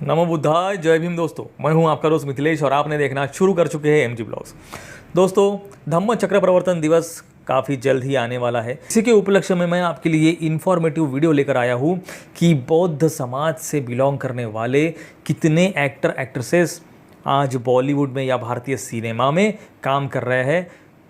नमो बुद्धाय, जय भीम। दोस्तों, मैं हूं आपका दोस्त मिथिलेश और आपने देखना शुरू कर चुके हैं एमजी ब्लॉग्स। दोस्तों, धम्म चक्र प्रवर्तन दिवस काफ़ी जल्द ही आने वाला है। इसी के उपलक्ष्य में मैं आपके लिए इन्फॉर्मेटिव वीडियो लेकर आया हूं कि बौद्ध समाज से बिलोंग करने वाले कितने एक्टर एक्ट्रेसेस आज बॉलीवुड में या भारतीय सिनेमा में काम कर रहे हैं।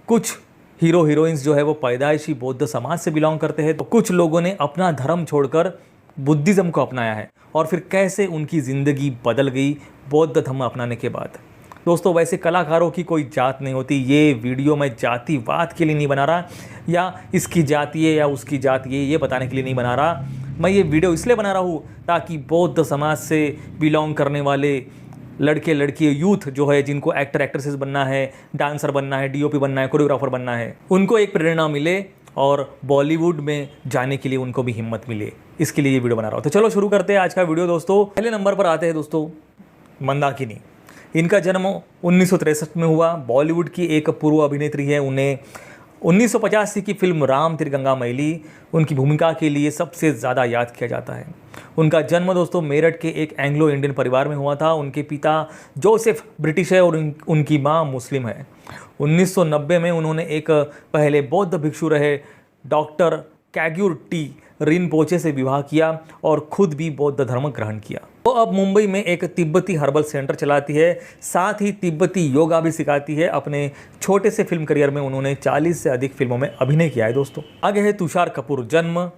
कुछ हीरो हीरोइंस जो है वो पैदाइशी बौद्ध समाज से बिलोंग करते हैं, तो कुछ लोगों ने अपना धर्म छोड़कर बुद्धिज़्म को अपनाया है और फिर कैसे उनकी ज़िंदगी बदल गई बौद्ध धर्म अपनाने के बाद। दोस्तों, वैसे कलाकारों की कोई जात नहीं होती। ये वीडियो मैं जातिवाद के लिए नहीं बना रहा या इसकी जाति है या उसकी जाति है ये बताने के लिए नहीं बना रहा। मैं ये वीडियो इसलिए बना रहा हूँ ताकि बौद्ध समाज से बिलोंग करने वाले लड़के लड़की यूथ जो है, जिनको एक्टर एक्ट्रेसेस बनना है, डांसर बनना है, डीओपी बनना है, कोरियोग्राफर बनना है, उनको एक प्रेरणा मिले और बॉलीवुड में जाने के लिए उनको भी हिम्मत मिले। इसके लिए ये वीडियो बना रहा हूँ। तो चलो शुरू करते हैं आज का वीडियो। दोस्तों, पहले नंबर पर आते हैं दोस्तों मंदाकिनी। इनका जन्म 1963 में हुआ। बॉलीवुड की एक पूर्व अभिनेत्री है। उन्हें 1985 की फिल्म राम तेरी गंगा मैली उनकी भूमिका के लिए सबसे ज़्यादा याद किया जाता है। उनका जन्म दोस्तों मेरठ के एक एंग्लो इंडियन परिवार में हुआ था। उनके पिता जोसेफ ब्रिटिश है और उनकी माँ मुस्लिम है। 1990 में उन्होंने एक पहले बौद्ध भिक्षु रहे डॉक्टर कैग्यूर टी रिनपोचे से विवाह किया और खुद भी बौद्ध धर्म ग्रहण किया। वो अब मुंबई में एक तिब्बती हर्बल सेंटर चलाती है, साथ ही तिब्बती योगा भी सिखाती है। अपने छोटे से फिल्म करियर में उन्होंने 40 से अधिक फिल्मों में अभिनय किया है। दोस्तों, आगे है तुषार कपूर। जन्म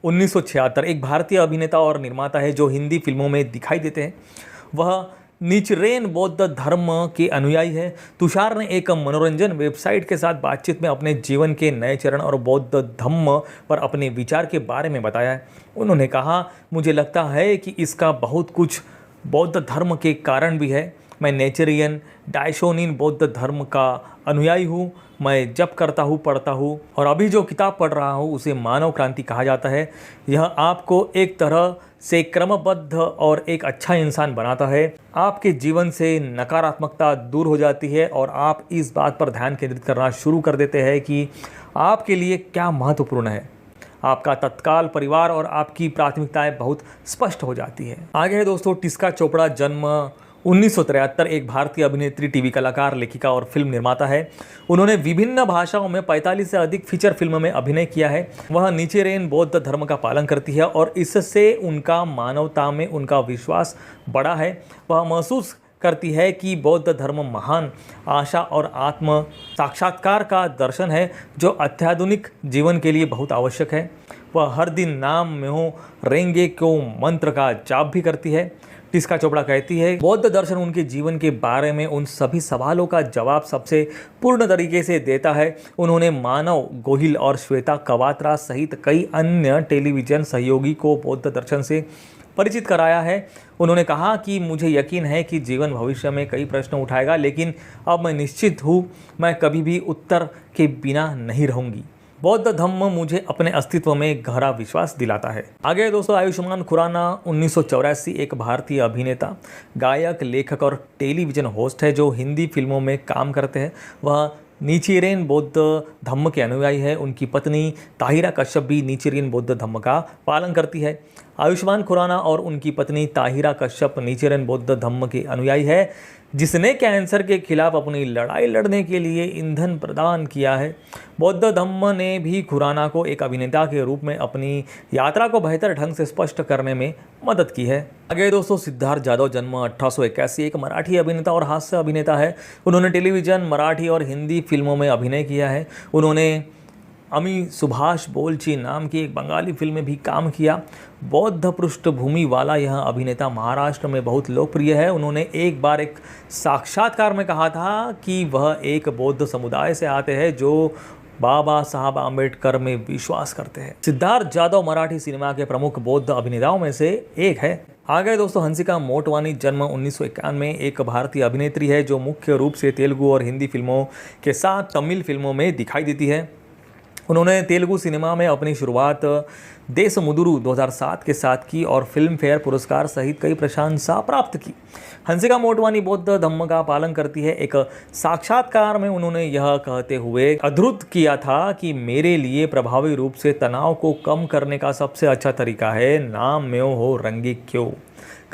1976, एक भारतीय अभिनेता और निर्माता है जो हिंदी फिल्मों में दिखाई देते हैं। वह निचरेन बौद्ध धर्म के अनुयायी है। तुषार ने एक मनोरंजन वेबसाइट के साथ बातचीत में अपने जीवन के नए चरण और बौद्ध धम्म पर अपने विचार के बारे में बताया है। उन्होंने कहा, मुझे लगता है कि इसका बहुत कुछ बौद्ध धर्म के कारण भी है। मैं नेचरियन डाइशोनिन बौद्ध धर्म का अनुयायी हूँ। मैं जप करता हूँ, पढ़ता हूँ और अभी जो किताब पढ़ रहा हूँ उसे मानव क्रांति कहा जाता है। यह आपको एक तरह से क्रमबद्ध और एक अच्छा इंसान बनाता है। आपके जीवन से नकारात्मकता दूर हो जाती है और आप इस बात पर ध्यान केंद्रित करना शुरू कर देते हैं कि आपके लिए क्या महत्वपूर्ण है। आपका तत्काल परिवार और आपकी प्राथमिकताएं बहुत स्पष्ट हो जाती है। आगे है दोस्तों टिस्का चोपड़ा। जन्म 1973, एक भारतीय अभिनेत्री, टीवी कलाकार, लेखिका और फिल्म निर्माता है। उन्होंने विभिन्न भाषाओं में 45 से अधिक फीचर फिल्मों में अभिनय किया है। वह निचेरेन बौद्ध धर्म का पालन करती है और इससे उनका मानवता में उनका विश्वास बढ़ा है। वह महसूस करती है कि बौद्ध धर्म महान आशा और आत्म साक्षात्कार का दर्शन है जो अत्याधुनिक जीवन के लिए बहुत आवश्यक है। वह हर दिन नाम म्यो रेंगे क्यो मंत्र का जाप भी करती है। टिस्का चोपड़ा कहती है, बौद्ध दर्शन उनके जीवन के बारे में उन सभी सवालों का जवाब सबसे पूर्ण तरीके से देता है। उन्होंने मानव गोहिल और श्वेता कवात्रा सहित कई अन्य टेलीविजन सहयोगी को बौद्ध दर्शन से परिचित कराया है। उन्होंने कहा कि मुझे यकीन है कि जीवन भविष्य में कई प्रश्न उठाएगा, लेकिन अब मैं निश्चित हूँ मैं कभी भी उत्तर के बिना नहीं रहूँगी। बौद्ध धम्म मुझे अपने अस्तित्व में गहरा विश्वास दिलाता है। आगे दोस्तों आयुष्मान खुराना। 1984, एक भारतीय अभिनेता, गायक, लेखक और टेलीविजन होस्ट है जो हिंदी फिल्मों में काम करते हैं। वह निचेरेन बौद्ध धम्म के अनुयायी है। उनकी पत्नी ताहिरा कश्यप भी निचेरेन बौद्ध धम्म का पालन करती है। आयुष्मान खुराना और उनकी पत्नी ताहिरा कश्यप निचेरेन बौद्ध धम्म के अनुयायी है, जिसने कैंसर के खिलाफ अपनी लड़ाई लड़ने के लिए ईंधन प्रदान किया है। बौद्ध धम्म ने भी खुराना को एक अभिनेता के रूप में अपनी यात्रा को बेहतर ढंग से स्पष्ट करने में मदद की है। आगे दोस्तों सिद्धार्थ जाधव। जन्म 1881, एक मराठी अभिनेता और हास्य अभिनेता है। उन्होंने टेलीविजन, मराठी और हिंदी फिल्मों में अभिनय किया है। उन्होंने अमी सुभाष बोलची नाम की एक बंगाली फिल्म में भी काम किया। बौद्ध पृष्ठभूमि वाला यह अभिनेता महाराष्ट्र में बहुत लोकप्रिय है। उन्होंने एक बार एक साक्षात्कार में कहा था कि वह एक बौद्ध समुदाय से आते हैं जो बाबा साहब आम्बेडकर में विश्वास करते हैं। सिद्धार्थ जाधव मराठी सिनेमा के प्रमुख बौद्ध अभिनेताओं में से एक है। आगे दोस्तों हंसिका मोटवानी। जन्म 1991 में, एक भारतीय अभिनेत्री है जो मुख्य रूप से तेलुगु और हिंदी फिल्मों के साथ तमिल फिल्मों में दिखाई देती है। उन्होंने तेलुगु सिनेमा में अपनी शुरुआत देशमुदुरु 2007 के साथ की और फिल्म फेयर पुरस्कार सहित कई प्रशंसा प्राप्त की। हंसिका मोटवानी बौद्ध धम्म का पालन करती है। एक साक्षात्कार में उन्होंने यह कहते हुए अद्भुत किया था कि मेरे लिए प्रभावी रूप से तनाव को कम करने का सबसे अच्छा तरीका है नाम म्यो हो रंगे क्यों।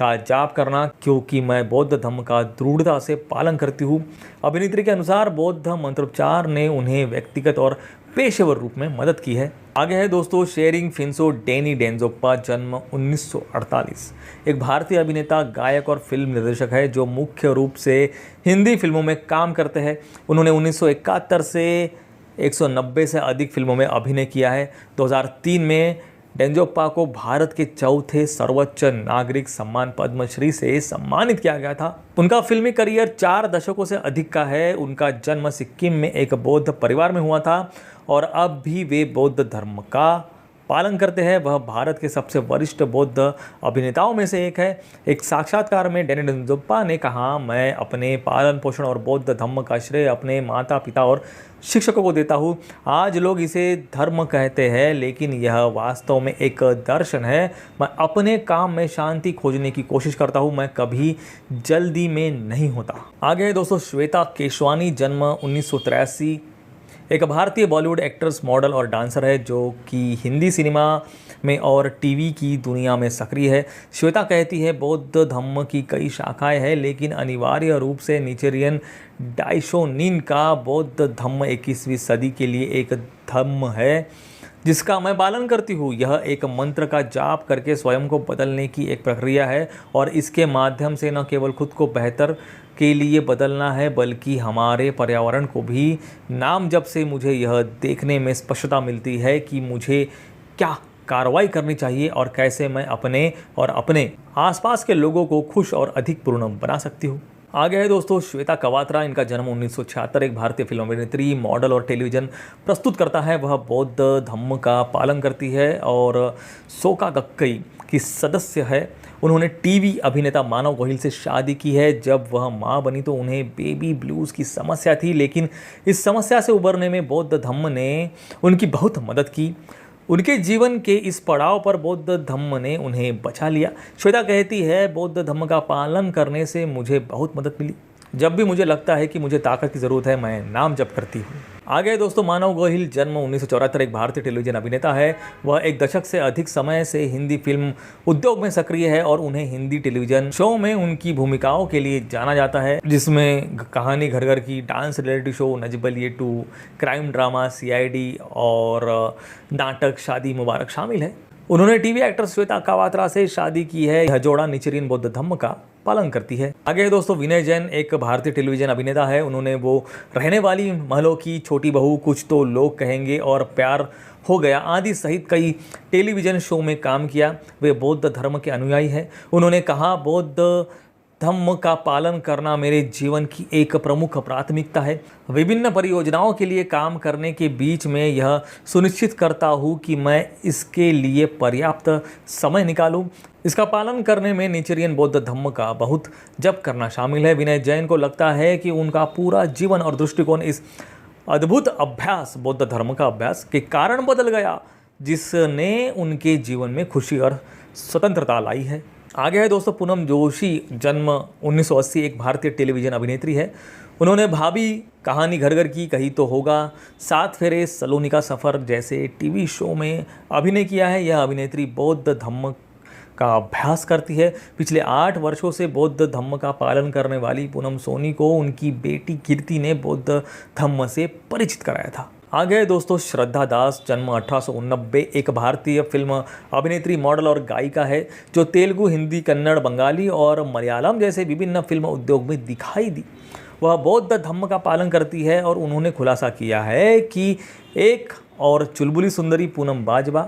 का जाप करना, क्योंकि मैं बौद्ध धर्म का दृढ़ता से पालन करती हूँ। अभिनेत्री के अनुसार बौद्ध मंत्रोच्चार ने उन्हें व्यक्तिगत और पेशेवर रूप में मदद की है। आगे है दोस्तों शेरिंग फिन्सो डैनी डेंजोप्पा, जन्म 1948, एक भारतीय अभिनेता, गायक और फिल्म निर्देशक है जो मुख्य रूप से हिंदी फिल्मों में काम करते हैं। उन्होंने 1971 से 190 से अधिक फिल्मों में अभिनय किया है। 2003 में डेंजोप्पा को भारत के चौथे सर्वोच्च नागरिक सम्मान पद्मश्री से सम्मानित किया गया था। उनका फिल्मी करियर 4 दशकों से अधिक का है। उनका जन्म सिक्किम में एक बौद्ध परिवार में हुआ था और अब भी वे बौद्ध धर्म का पालन करते हैं। वह भारत के सबसे वरिष्ठ बौद्ध अभिनेताओं में से एक है। एक साक्षात्कार में डैनी डेंजोप्पा ने कहा, मैं अपने पालन पोषण और बौद्ध धर्म का श्रेय अपने माता पिता और शिक्षकों को देता हूँ। आज लोग इसे धर्म कहते हैं, लेकिन यह वास्तव में एक दर्शन है। मैं अपने काम में शांति खोजने की कोशिश करता हूँ, मैं कभी जल्दी में नहीं होता। आगे है दोस्तों श्वेता केशवानी, जन्म 1983, एक भारतीय बॉलीवुड एक्ट्रेस, मॉडल और डांसर है जो कि हिंदी सिनेमा में और टीवी की दुनिया में सक्रिय है। श्वेता कहती है, बौद्ध धर्म की कई शाखाएं हैं, लेकिन अनिवार्य रूप से निचेरियन डाइशोनिन का बौद्ध धर्म 21वीं सदी के लिए एक धर्म है जिसका मैं पालन करती हूँ। यह एक मंत्र का जाप करके स्वयं को बदलने की एक प्रक्रिया है और इसके माध्यम से न केवल खुद को बेहतर के लिए बदलना है, बल्कि हमारे पर्यावरण को भी। नाम जप से मुझे यह देखने में स्पष्टता मिलती है कि मुझे क्या कार्रवाई करनी चाहिए और कैसे मैं अपने और अपने आसपास के लोगों को खुश और अधिक पूर्ण बना सकती हूँ। आगे है दोस्तों श्वेता कवात्रा, इनका जन्म 1976, एक भारतीय फिल्म अभिनेत्री, मॉडल और टेलीविज़न प्रस्तुत करता है। वह बौद्ध धर्म का पालन करती है और सोका गक्कई की सदस्य है। उन्होंने टीवी अभिनेता मानव गोहिल से शादी की है। जब वह मां बनी तो उन्हें बेबी ब्लूज़ की समस्या थी, लेकिन इस समस्या से उबरने में बौद्ध धर्म ने उनकी बहुत मदद की। उनके जीवन के इस पड़ाव पर बौद्ध धर्म ने उन्हें बचा लिया। श्वेता कहती है, बौद्ध धर्म का पालन करने से मुझे बहुत मदद मिली। जब भी मुझे लगता है कि मुझे ताकत की ज़रूरत है, मैं नाम जप करती हूँ। आगे दोस्तों मानव गोहिल, जन्म 1974, एक भारतीय टेलीविज़न अभिनेता है। वह एक दशक से अधिक समय से हिंदी फिल्म उद्योग में सक्रिय है और उन्हें हिंदी टेलीविज़न शो में उनकी भूमिकाओं के लिए जाना जाता है, जिसमें कहानी घर घर की, डांस रियलिटी शो नजबल ये 2, क्राइम ड्रामा CID और नाटक शादी मुबारक शामिल है। उन्होंने टीवी एक्टर श्वेता कवात्रा से शादी की है। यह जोड़ा निचेरियन बौद्ध धर्म का पालन करती है। आगे दोस्तों विनय जैन, एक भारतीय टेलीविजन अभिनेता है। उन्होंने वो रहने वाली महलों की छोटी बहू, कुछ तो लोग कहेंगे और प्यार हो गया आदि सहित कई टेलीविजन शो में काम किया। वे बौद्ध धर्म के अनुयायी हैं। उन्होंने कहा, बौद्ध धर्म का पालन करना मेरे जीवन की एक प्रमुख प्राथमिकता है। विभिन्न परियोजनाओं के लिए काम करने के बीच में यह सुनिश्चित करता हूँ कि मैं इसके लिए पर्याप्त समय निकालूं। इसका पालन करने में निचेरियन बौद्ध धर्म का बहुत जप करना शामिल है। विनय जैन को लगता है कि उनका पूरा जीवन और दृष्टिकोण इस अद्भुत अभ्यास, बौद्ध धर्म का अभ्यास के कारण बदल गया, जिसने उनके जीवन में खुशी और स्वतंत्रता लाई है। आगे है दोस्तों पूनम जोशी, जन्म 1980, एक भारतीय टेलीविजन अभिनेत्री है। उन्होंने भाभी, कहानी घर घर की, कही तो होगा, 7 फेरे, सलोनी का सफ़र जैसे टीवी शो में अभिनय किया है। यह अभिनेत्री बौद्ध धर्म का अभ्यास करती है। पिछले 8 वर्षों से बौद्ध धर्म का पालन करने वाली पूनम सोनी को उनकी बेटी कीर्ति ने बौद्ध धर्म से परिचित कराया था। आगे दोस्तों श्रद्धा दास, जन्म 1889, एक भारतीय फिल्म अभिनेत्री, मॉडल और गायिका है जो तेलुगु, हिंदी, कन्नड़, बंगाली और मलयालम जैसे विभिन्न फिल्म उद्योग में दिखाई दी। वह बौद्ध धर्म का पालन करती है और उन्होंने खुलासा किया है कि एक और चुलबुली सुंदरी पूनम बाजवा,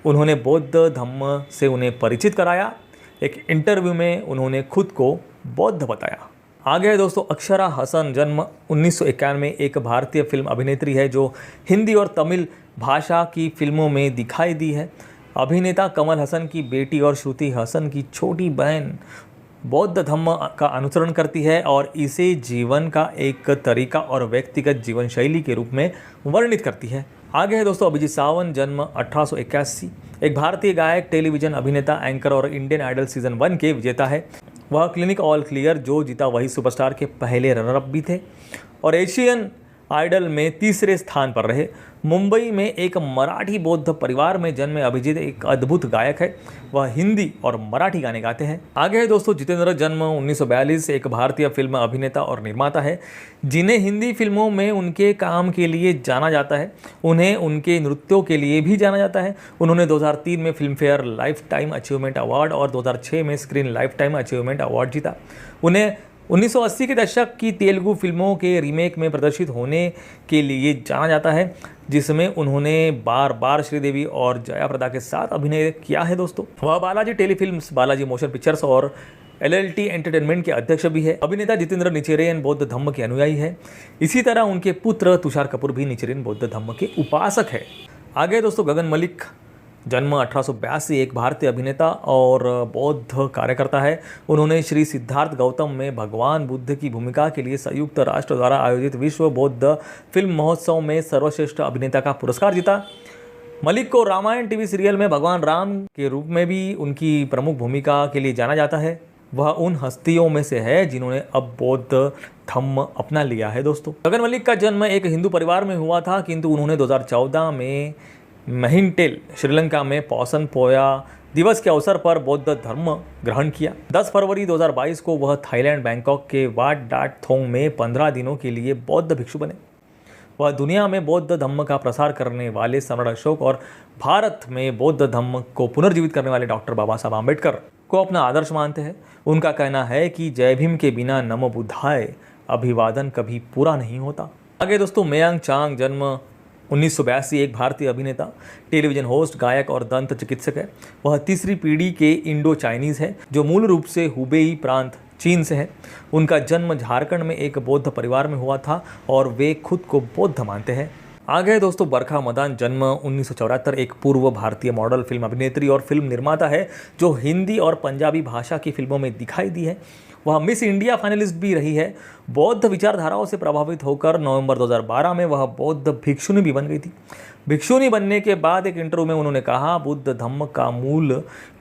उन्होंने बौद्ध धर्म से उन्हें परिचित कराया। एक इंटरव्यू में उन्होंने खुद को बौद्ध बताया। आगे है दोस्तों अक्षरा हसन, जन्म 1991, एक भारतीय फिल्म अभिनेत्री है जो हिंदी और तमिल भाषा की फिल्मों में दिखाई दी है। अभिनेता कमल हसन की बेटी और श्रुति हसन की छोटी बहन बौद्ध धर्म का अनुसरण करती है और इसे जीवन का एक तरीका और व्यक्तिगत जीवन शैली के रूप में वर्णित करती है। आगे है दोस्तों अभिजीत सावंत, जन्म 1881, एक भारतीय गायक, टेलीविजन अभिनेता, एंकर और इंडियन आइडल सीजन 1 के विजेता है। वह क्लिनिक ऑल क्लियर जो जीता वही सुपरस्टार के पहले रनर अप भी थे और एशियन आइडल में तीसरे स्थान पर रहे। मुंबई में एक मराठी बौद्ध परिवार में जन्मे अभिजीत एक अद्भुत गायक है। वह हिंदी और मराठी गाने गाते हैं। आगे है दोस्तों जितेंद्र, जन्म 1942, एक भारतीय फिल्म अभिनेता और निर्माता है जिन्हें हिंदी फिल्मों में उनके काम के लिए जाना जाता है। उन्हें उनके नृत्यों के लिए भी जाना जाता है। उन्होंने 2003 में film fair life time achievement award और 2006 में screen life time achievement award जीता। उन्हें 1980 के दशक की तेलुगु फिल्मों के रीमेक में प्रदर्शित होने के लिए जाना जाता है, जिसमें उन्होंने बार बार श्रीदेवी और जया प्रदा के साथ अभिनय किया है। दोस्तों वह Balaji telefilms, Balaji motion pictures और LLT एंटरटेनमेंट के अध्यक्ष भी है। अभिनेता जितेंद्र निचेरियन बौद्ध धम्म के अनुयायी है। इसी तरह उनके पुत्र तुषार कपूर भी निचेरियन बौद्ध धम्म के उपासक है। आगे दोस्तों गगन मलिक, जन्म 1882, एक भारतीय अभिनेता और बौद्ध कार्यकर्ता है। उन्होंने श्री सिद्धार्थ गौतम में भगवान बुद्ध की भूमिका के लिए संयुक्त राष्ट्र द्वारा आयोजित विश्व बौद्ध फिल्म महोत्सव में सर्वश्रेष्ठ अभिनेता का पुरस्कार जीता। मलिक को रामायण टीवी सीरियल में भगवान राम के रूप में भी उनकी प्रमुख भूमिका के लिए जाना जाता है। वह उन हस्तियों में से है जिन्होंने अब बौद्ध धम्म अपना लिया है। दोस्तों गगन मलिक का जन्म एक हिंदू परिवार में हुआ था, किंतु उन्होंने 2014 में महिंटेल, श्रीलंका में पौसन पोया दिवस के अवसर पर बौद्ध धर्म ग्रहण किया। 10 फरवरी 2022 को वह थाईलैंड बैंकॉक के वाट डाट थोंग में 15 दिनों के लिए बौद्ध भिक्षु बने। वह दुनिया में बौद्ध धम्म का प्रसार करने वाले सम्राट अशोक और भारत में बौद्ध धम्म को पुनर्जीवित करने वाले डॉक्टर बाबा साहब आम्बेडकर को अपना आदर्श मानते हैं। उनका कहना है कि जय भीम के बिना नमो बुद्धाय अभिवादन कभी पूरा नहीं होता। आगे दोस्तों मयांक चांग, जन्म 1982, एक भारतीय अभिनेता, टेलीविजन होस्ट, गायक और दंत चिकित्सक है। वह तीसरी पीढ़ी के इंडो चाइनीज़ है जो मूल रूप से हुबेई प्रांत चीन से है। उनका जन्म झारखंड में एक बौद्ध परिवार में हुआ था और वे खुद को बौद्ध मानते हैं। आगे दोस्तों बरखा मदान, जन्म 1974, एक पूर्व भारतीय मॉडल, फिल्म अभिनेत्री और फिल्म निर्माता है जो हिंदी और पंजाबी भाषा की फिल्मों में दिखाई दी है। वह मिस इंडिया फाइनलिस्ट भी रही है। बौद्ध विचारधाराओं से प्रभावित होकर नवंबर 2012 में वह बौद्ध भिक्षुनी भी बन गई थी। भिक्षुनी बनने के बाद एक इंटरव्यू में उन्होंने कहा, बुद्ध धम्म का मूल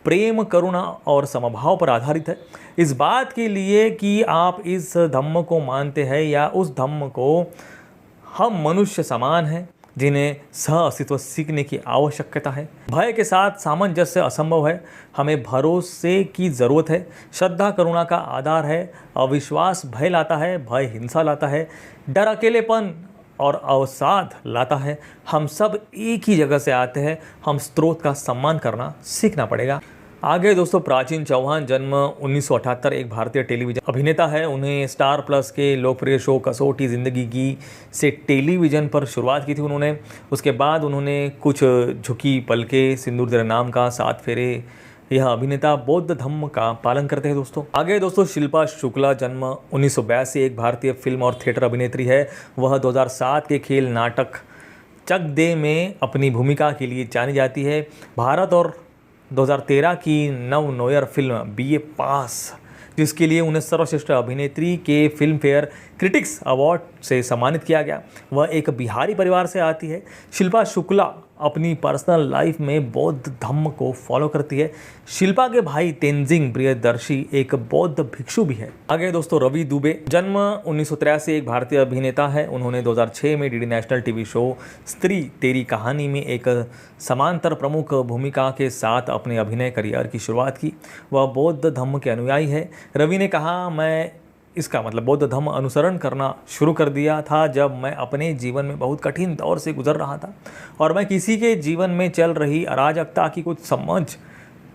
प्रेम, करुणा और समभाव पर आधारित है। इस बात के लिए कि आप इस धम्म को मानते हैं या उस धम्म को, हम मनुष्य समान हैं जिन्हें सह अस्तित्व सीखने की आवश्यकता है। भय के साथ सामंजस्य असंभव है। हमें भरोसे की ज़रूरत है। श्रद्धा करुणा का आधार है। अविश्वास भय लाता है। भय हिंसा लाता है। डर अकेलेपन और अवसाद लाता है। हम सब एक ही जगह से आते हैं। हम स्रोत का सम्मान करना सीखना पड़ेगा। आगे दोस्तों प्राचीन चौहान, जन्म 1978, एक भारतीय टेलीविजन अभिनेता है। उन्हें स्टार प्लस के लोकप्रिय शो कसौटी ज़िंदगी की से टेलीविज़न पर शुरुआत की थी उन्होंने। उसके बाद उन्होंने कुछ झुकी पलके, सिंदूर तेरे नाम का, 7 फेरे। यह अभिनेता बौद्ध धम्म का पालन करते हैं। दोस्तों आगे दोस्तों शिल्पा शुक्ला, जन्म 1982, एक भारतीय फिल्म और थिएटर अभिनेत्री है। वह 2007 के खेल नाटक चक दे में अपनी भूमिका के लिए जानी जाती है। भारत और 2013 की नव नोयर फिल्म BA पास, जिसके लिए उन्हें सर्वश्रेष्ठ अभिनेत्री के फिल्म फेयर क्रिटिक्स अवार्ड से सम्मानित किया गया। वह एक बिहारी परिवार से आती है। शिल्पा शुक्ला अपनी पर्सनल लाइफ में बौद्ध धम्म को फॉलो करती है। शिल्पा के भाई तेंजिंग प्रियदर्शी एक बौद्ध भिक्षु भी है। आगे दोस्तों रवि दुबे, जन्म 1983, एक भारतीय अभिनेता है। उन्होंने 2006 में DD नेशनल टीवी शो स्त्री तेरी कहानी में एक समांतर प्रमुख भूमिका के साथ अपने अभिनय करियर की शुरुआत की। वह बौद्ध धम्म के अनुयायी है। रवि ने कहा, मैं इसका मतलब बौद्ध धम्म अनुसरण करना शुरू कर दिया था जब मैं अपने जीवन में बहुत कठिन दौर से गुजर रहा था और मैं किसी के जीवन में चल रही अराजकता की कुछ समझ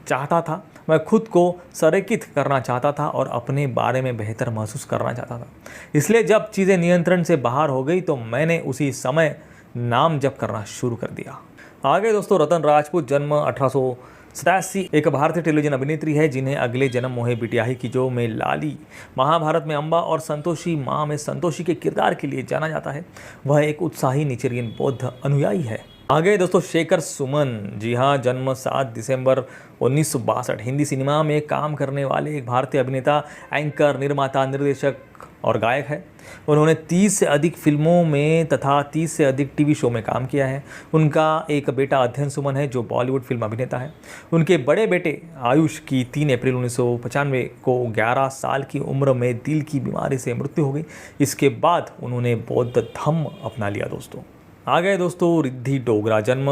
चाहता था। मैं खुद को संरेखित करना चाहता था और अपने बारे में बेहतर महसूस करना चाहता था। इसलिए जब चीज़ें नियंत्रण से बाहर हो गई तो मैंने उसी समय नाम जप करना शुरू कर दिया। आगे दोस्तों रतन राजपूत, जन्म 1887, एक भारतीय टेलीविजन अभिनेत्री है जिन्हें अगले जन्म मोहे बिटियाही की जो में लाली, महाभारत में अम्बा और संतोषी माँ में संतोषी के किरदार के लिए जाना जाता है। वह एक उत्साही निचेरियन बौद्ध अनुयायी है। आगे दोस्तों शेखर सुमन, जी हाँ, जन्म 7 दिसंबर 1962, हिंदी सिनेमा में काम करने वाले एक भारतीय अभिनेता, एंकर, निर्माता, निर्देशक और गायक है। उन्होंने 30 से अधिक फिल्मों में तथा 30 से अधिक टीवी शो में काम किया है। उनका एक बेटा अध्ययन सुमन है जो बॉलीवुड फिल्म अभिनेता है। उनके बड़े बेटे आयुष की 3 अप्रैल 1995 को 11 साल की उम्र में दिल की बीमारी से मृत्यु हो गई। इसके बाद उन्होंने बौद्ध धम्म अपना लिया दोस्तों। आ गए दोस्तों रिद्धि डोगरा, जन्म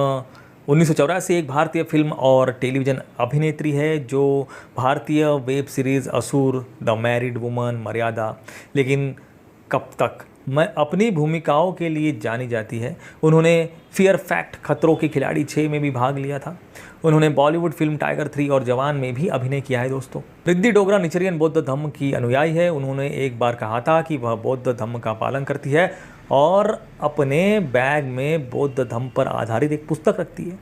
1984, एक भारतीय फिल्म और टेलीविज़न अभिनेत्री है जो भारतीय वेब सीरीज़ असुर, द मैरिड वुमन, मर्यादा, लेकिन कब तक मैं अपनी भूमिकाओं के लिए जानी जाती है। उन्होंने फियर फैक्ट, खतरों के खिलाड़ी 6 में भी भाग लिया था। उन्होंने बॉलीवुड फिल्म टाइगर 3 और जवान में भी अभिनय किया है दोस्तों। रिद्धि डोगरा निचरियन बौद्ध धम्म की अनुयायी है। उन्होंने एक बार कहा था कि वह बौद्ध धम्म का पालन करती है और अपने बैग में बौद्ध धम्म पर आधारित एक पुस्तक रखती है।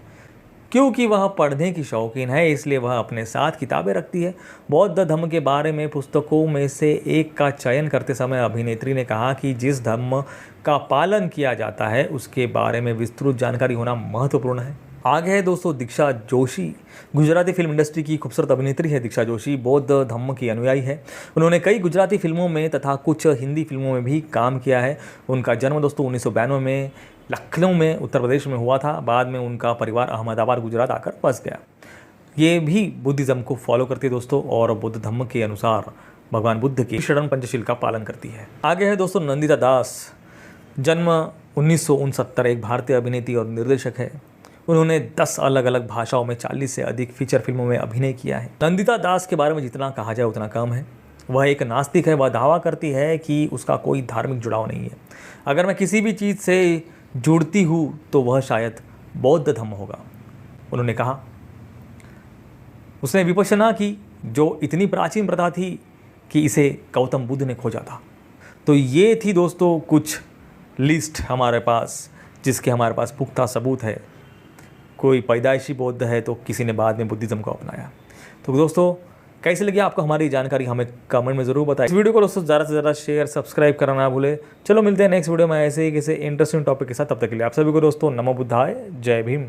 क्योंकि वह पढ़ने की शौकीन है इसलिए वह अपने साथ किताबें रखती है। बौद्ध धम्म के बारे में पुस्तकों में से एक का चयन करते समय अभिनेत्री ने कहा कि जिस धम्म का पालन किया जाता है उसके बारे में विस्तृत जानकारी होना महत्वपूर्ण है। आगे है दोस्तों दीक्षा जोशी, गुजराती फिल्म इंडस्ट्री की खूबसूरत अभिनेत्री है। दीक्षा जोशी बौद्ध धम्म की अनुयायी है। उन्होंने कई गुजराती फिल्मों में तथा कुछ हिंदी फिल्मों में भी काम किया है। उनका जन्म दोस्तों 1992 में लखनऊ में उत्तर प्रदेश में हुआ था। बाद में उनका परिवार अहमदाबाद गुजरात आकर बस गया। ये भी बुद्धिज़्म को फॉलो करती है दोस्तों और बौद्ध धम्म के अनुसार भगवान बुद्ध की शरण पंचशील का पालन करती है। आगे है दोस्तों नंदिता दास, जन्म 1969, एक भारतीय अभिनेत्री और निर्देशक है। उन्होंने 10 अलग अलग भाषाओं में 40 से अधिक फीचर फिल्मों में अभिनय किया है। नंदिता दास के बारे में जितना कहा जाए उतना कम है। वह एक नास्तिक है। वह दावा करती है कि उसका कोई धार्मिक जुड़ाव नहीं है। अगर मैं किसी भी चीज़ से जुड़ती हूँ तो वह शायद बौद्ध धम्म होगा, उन्होंने कहा। उसने विपश्यना की जो इतनी प्राचीन प्रथा थी कि इसे गौतम बुद्ध ने खोजा था। तो ये थी दोस्तों कुछ लिस्ट हमारे पास जिसके हमारे पास पुख्ता सबूत है। कोई पैदाइशी बौद्ध है तो किसी ने बाद में बुद्धिज़्म को अपनाया। तो दोस्तों कैसे लगी आपको हमारी जानकारी हमें कमेंट में ज़रूर बताएं। इस वीडियो को दोस्तों ज़्यादा से ज़्यादा शेयर, सब्सक्राइब करना ना भूले। चलो मिलते हैं नेक्स्ट वीडियो में ऐसे ही किसी इंटरेस्टिंग टॉपिक के साथ। तब तक के लिए आप सभी को दोस्तों नमो बुद्धाय, जय भीम।